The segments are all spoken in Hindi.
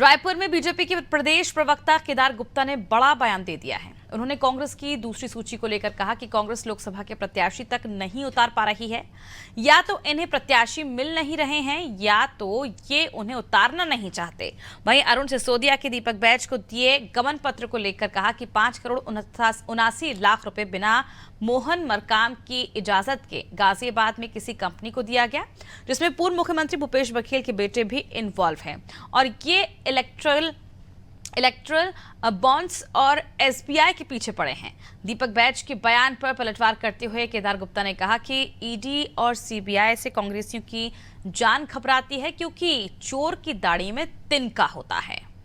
रायपुर में बीजेपी के प्रदेश प्रवक्ता केदार गुप्ता ने बड़ा बयान दे दिया है। उन्होंने कांग्रेस की दूसरी सूची को लेकर कहा कि कांग्रेस लोकसभा के प्रत्याशी तक नहीं उतार पा रही है। या तो इन्हें प्रत्याशी मिल नहीं रहे हैं या तो ये उन्हें उतारना नहीं चाहते। वहीं अरुण सिसोदिया के दीपक बैज को दिए गमन पत्र को लेकर कहा कि 5,79,00,000 रुपए बिना मोहन मरकाम की इजाजत के गाजियाबाद में किसी कंपनी को दिया गया, जिसमें पूर्व मुख्यमंत्री भूपेश बघेल के बेटे भी इन्वॉल्व हैं और ये इलेक्ट्रल बॉन्ड्स और एसबीआई के पीछे पड़े हैं। दीपक बैज के बयान पर पलटवार करते हुए केदार गुप्ता ने कहा कि ईडी और सीबीआई से कांग्रेसियों की जान घबराती है क्योंकि चोर की दाढ़ी में तिनका होता है।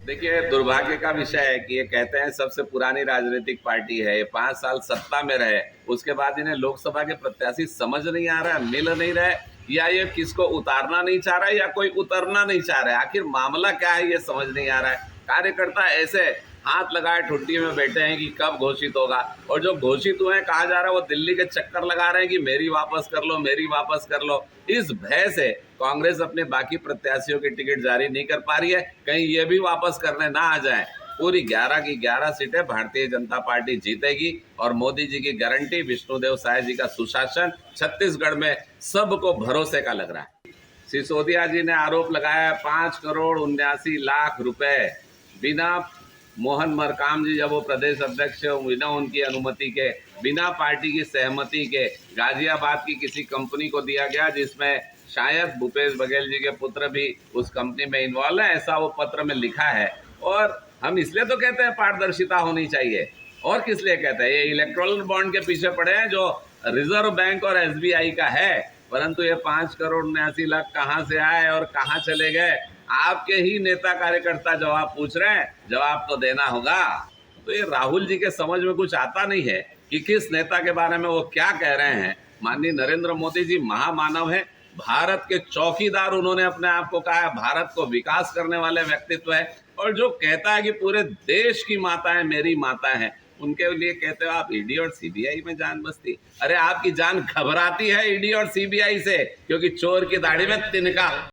देखिए, दुर्भाग्य का विषय है कि ये कहते हैं सबसे पुरानी राजनीतिक पार्टी है, ये 5 साल सत्ता में रहे, उसके बाद इन्हें लोकसभा के प्रत्याशी समझ नहीं आ रहा है, मिल नहीं रहे, या ये किसको उतारना नहीं चाह रहा है या कोई उतरना नहीं चाह रहा है। आखिर मामला क्या है ये समझ नहीं आ रहा है। कार्यकर्ता ऐसे हाथ लगाए ठुड्डी में बैठे हैं कि कब घोषित होगा, और जो घोषित हुए हैं कहा जा रहा है वो दिल्ली के चक्कर लगा रहे हैं कि मेरी वापस कर लो, मेरी वापस कर लो। इस भय से कांग्रेस अपने बाकी प्रत्याशियों की टिकट जारी नहीं कर पा रही है, कहीं ये भी वापस करने ना आ जाए। पूरी 11 की 11 सीटें भारतीय जनता पार्टी जीतेगी और मोदी जी की गारंटी, विष्णुदेव साय जी का सुशासन छत्तीसगढ़ में सबको भरोसे का लग रहा है। सिसोदिया जी ने आरोप लगाया 5,79,00,000 रुपए बिना मोहन मरकाम जी, जब वो प्रदेश अध्यक्ष है, बिना उनकी अनुमति के, बिना पार्टी की सहमति के गाजियाबाद की किसी कंपनी को दिया गया, जिसमें शायद भूपेश बघेल जी के पुत्र भी उस कंपनी में इन्वॉल्व है, ऐसा वो पत्र में लिखा है। और हम इसलिए तो कहते हैं पारदर्शिता होनी चाहिए, और किस लिए कहते हैं, ये इलेक्ट्रल बॉन्ड के पीछे पड़े हैं जो रिजर्व बैंक और एसबीआई का है, परंतु ये 5,79,00,000 कहाँ से आए और कहाँ चले गए, आपके ही नेता कार्यकर्ता जवाब पूछ रहे हैं, जवाब तो देना होगा। तो ये राहुल जी के समझ में कुछ आता नहीं है कि किस नेता के बारे में वो क्या कह रहे हैं। माननीय नरेंद्र मोदी जी महामानव है, भारत के चौकीदार उन्होंने अपने आप को कहा है, भारत को विकास करने वाले व्यक्तित्व है, और जो कहता है कि पूरे देश की माता है, मेरी माता है, उनके लिए कहते हो आप ईडी और सीबीआई में जान बसती। अरे आपकी जान घबराती है ईडी और सीबीआई से, क्योंकि चोर की दाढ़ी में तिनका